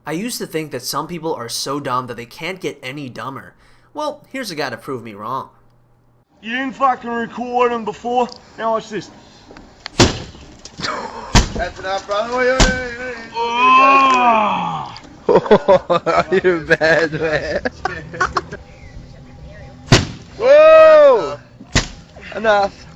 I used to think that some people are so dumb that they can't get any dumber. Well, here's a guy to prove me wrong. You didn't fucking record him before? Now watch this. That's enough, brother. Wait. Oh, you're bad, man. Whoa! Enough.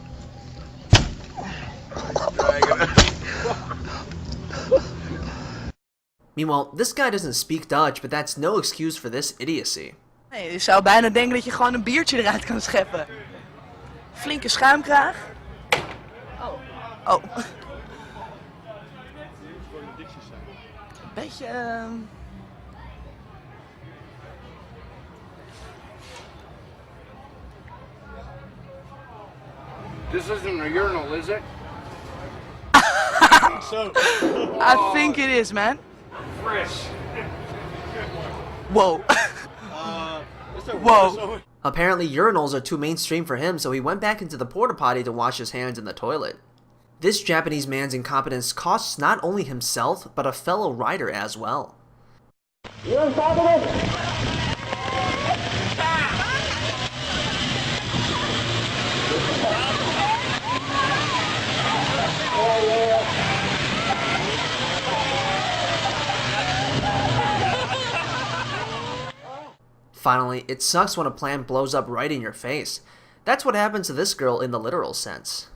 Meanwhile, this guy doesn't speak Dutch, but that's no excuse for this idiocy. Nee, je zou bijna denken dat je gewoon een biertje eruit kan scheppen. Flinke schuimkraag. Oh. Beetje, This isn't a urinal, is it? I think it is, man. Fresh. Whoa. Whoa. Apparently urinals are too mainstream for him, so he went back into the porta potty to wash his hands in the toilet. This Japanese man's incompetence costs not only himself, but a fellow rider as well. Finally, it sucks when a plant blows up right in your face. That's what happened to this girl in the literal sense.